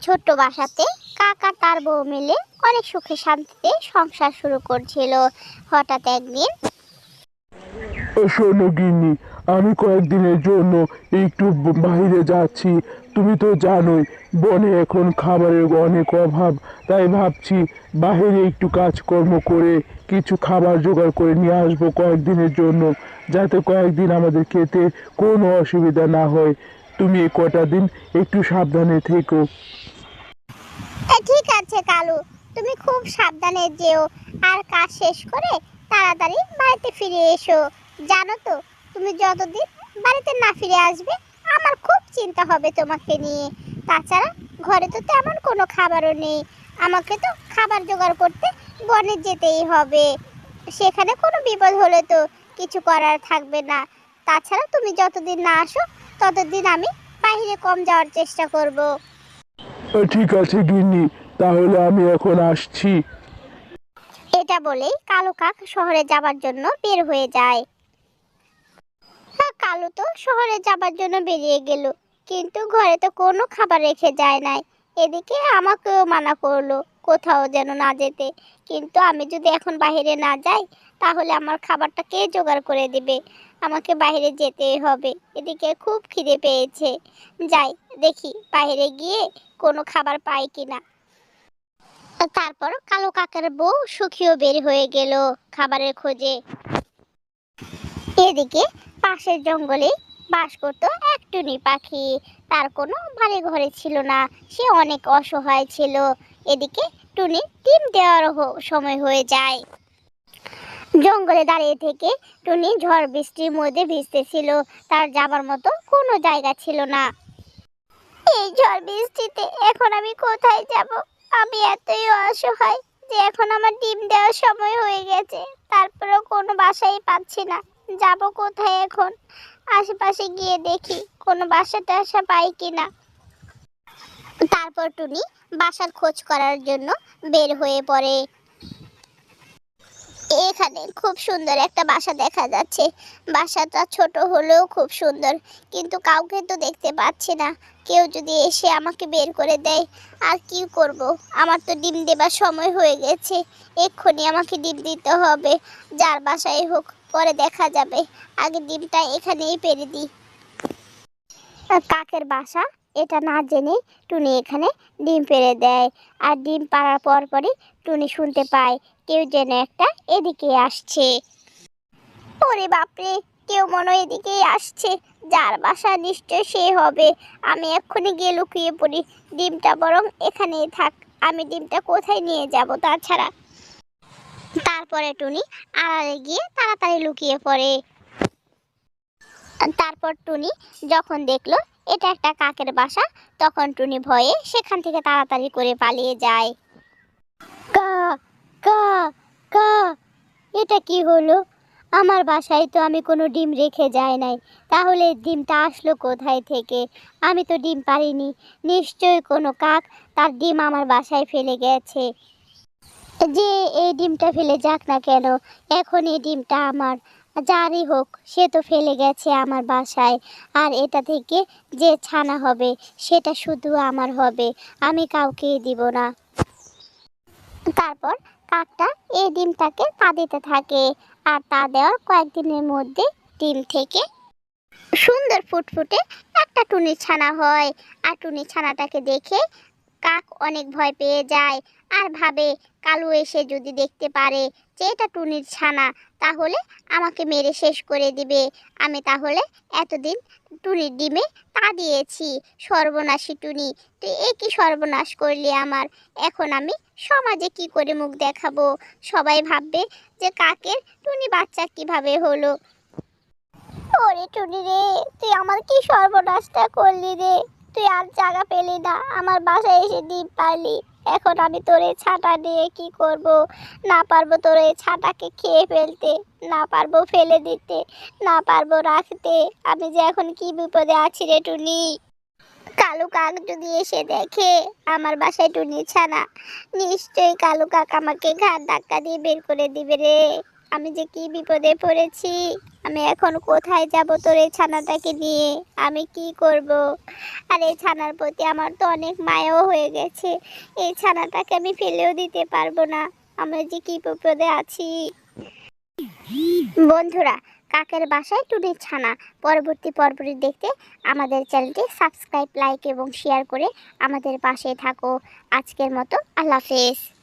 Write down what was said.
ছোট্ট বাসাতে কাকা তার বউ মিলে অনেক সুখে শান্তিতে সংসার শুরু করছিল। হঠাৎ একদিন, শোনো গিন্নি, আমি কয়েকদিনের জন্য একটু বাইরে যাচ্ছি। তুমি তো জানোই বনে এখন খাবারের অনেক অভাব। তাই ভাবছি বাইরে একটু কাজকর্ম করে কিছু খাবার জোগাড় করে নিয়ে আসবো কয়েকদিনের জন্য, যাতে কয়েকদিন আমাদের খেতে কোনো অসুবিধা না হয়। তুমি এই কটা দিন একটু সাবধানে থেকো। ঠিক আছে কালু, তুমি খুব সাবধানে যেও, আর কাজ শেষ করে তাড়াতাড়ি বাড়িতে ফিরে এসো। জানো তো, তুমি যতদিন বাড়িতে না ফিরে আসবে আমার খুব চিন্তা হবে তোমাকে নিয়ে। তাছাড়া ঘরে তো তেমন কোনো খাবারও নেই, আমাকে তো খাবার জোগাড় করতে বনে যেতেই হবে। সেখানে কোনো বিপদ হলে তো কিছু করার থাকবে না। তাছাড়া তুমি যতদিন না আসো ততদিন আমি বাইরে কম যাওয়ার চেষ্টা করব। ঠিক আছে গিন্নি, তাহলে আমি এখন আসছি। এটা বলেই কালু কাক শহরে যাবার জন্য বের হয়ে যায়। কালু তো শহরে যাবার জন্য বেরিয়ে গেল, কিন্তু ঘরে তো কোনো খাবার রেখে যায় নাই। এদিকে আমাকেও মানা করলো কোথাও যেন না যেতে, কিন্তু আমি যদি এখন বাইরে না যাই তাহলে আমার খাবারটা কে জোগাড় করে দিবে? আমাকে বাইরে যেতেই হবে। এদিকে খুব খিদে পেয়েছে, যাই দেখি বাইরে গিয়ে কোনো খাবার পাই কিনা। তারপর কালো কাকের বউ সুখিও বের হয়ে গেল খাবারের খোঁজে। এদিকে পাশের জঙ্গলে বাস করতো এক টুনি পাখি। তার কোনো বাড়ি ঘরে ছিল না, সে অনেক অসহায় ছিল। এদিকে টুনি ডিম দেওয়ার সময় হয়ে যায়। জঙ্গলে দাঁড়িয়ে থেকে টুনি ঝড় বৃষ্টির মধ্যে ভিজতেছিল, তার যাবার মতো কোনো জায়গা ছিল না। এই ঝড় বৃষ্টিতে এখন আমি কোথায় যাব? আমি এতই অসহায় যে এখন আমার ডিম দেওয়ার সময় হয়ে গেছে, তারপরেও কোনো বাসাই পাচ্ছি না। যাব কোথায় এখন? আশেপাশে গিয়ে দেখি কোনো বাসা টাসা পাই কিনা। তারপর টুনি বাসার খোঁজ করার জন্য বের হয়ে পড়ে। এখানে খুব সুন্দর একটা বাসা দেখা যাচ্ছে। বাসাটা ছোট হলেও খুব সুন্দর, কিন্তু কাউকে তো দেখতে পাচ্ছি না। কেউ যদি এসে আমাকে বের করে দেয়, আর কি করব? আমার তো ডিম দেবার সময় হয়ে গেছে, এক্ষুনি আমাকে ডিম দিতে হবে। যার বাসায় হোক পরে দেখা যাবে, আগে ডিমটা এখানেই পেড়ে দিই। কাকের বাসা এটা না জেনে টুনি এখানে ডিম পেড়ে দেয়। আর ডিম পাড়ার পরই টুনি শুনতে পায় কেউ যেন একটা এদিকে আসছে। ওরে বাপরে, কেউ মনে হয় এদিকেই আসছে। যার বাসা নিশ্চয় সে হবে। আমি এক্ষুনি গিয়ে লুকিয়ে পড়ি, ডিমটা বরং এখানেই থাক। আমি ডিমটা কোথায় নিয়ে যাব তাছাড়া? তারপরে টুনি আড়ালে গিয়ে তাড়াতাড়ি লুকিয়ে পড়ে। তারপর টুনি যখন দেখলো এটা একটা কাকের বাসা, তখন টুনি ভয়ে সেখান থেকে তাড়াতাড়ি করে পালিয়ে যায়। কা কা কা, এটা কি হলো? আমার বাসায় তো আমি কোনো ডিম রেখে যাই নাই, তাহলে ডিমটা আসলো কোথায় থেকে? আমি তো ডিম পারিনি, নিশ্চয়ই কোনো কাক তার ডিম আমার বাসায় ফেলে গেছে। যে এই ডিমটা ফেলে যাক না কেন, এখন এই ডিমটা আমার। যারই হোক, সে তো ফেলে গেছে আমার বাসায়, আর এটা থেকে যে ছানা হবে সেটা শুধু আমার হবে, আমি কাউকে দিব না। তারপর কাকটা এই ডিমটাকে তা দিতে থাকে, আর তা দেওয়ার কয়েকদিনের মধ্যে ডিম থেকে সুন্দর ফুটফুটে একটা টুনির ছানা হয়। আর টুনির ছানাটাকে দেখে কাক অনেক ভয় পেয়ে যায়, আর ভাবে কালু এসে যদি দেখতে পারে যে এটা টুনির ছানা, তাহলে আমাকে মেরে শেষ করে দিবে। আমি তাহলে এতদিন টুনির ডিমে তা দিয়েছি। সর্বনাশী টুনি, তুই এ কি সর্বনাশ করলি আমার! এখন আমি সমাজে কি করে মুখ দেখাবো? সবাই ভাববে যে কাকের টুনি বাচ্চা কিভাবে হলো। ওরে টুনি রে, তুই আমার কি সর্বনাশটা করলি রে! তুই আর জায়গা পেলি না, আমার বাসায় এসে ডিম পারলি। এখন আমি তোর এই ছাটা নিয়ে কি করব? না পারবো তোর এই ছাটাকে খেয়ে ফেলতে, না পারবো ফেলে দিতে, না পারবো রাখতে। আমি যে এখন কি বিপদে আছি রে টুনি! কালু কাক যদি এসে দেখে আমার বাসায় টুনি ছানা, নিশ্চয়ই কালু কাক আমাকে ঘাড় ধাক্কা দিয়ে বের করে দিবে রে। আমি যে কি বিপদে পড়েছি। আমি এখন কোথায় যাব তোর এই ছানাটাকে নিয়ে? আমি কি করব? আর এই ছানার প্রতি আমার তো অনেক মায়াও হয়ে গেছে। এই ছানাটাকে আমি ফেলেও দিতে পারবো না। আমি যে কি বিপদে আছি। বন্ধুরা, কাকের বাসায় টুনির ছানা পরবর্তী পর্বটি দেখতে আমাদের চ্যানেলটি সাবস্ক্রাইব, লাইক এবং শেয়ার করে আমাদের পাশে থাকো। আজকের মতো আল্লাহ হাফেজ।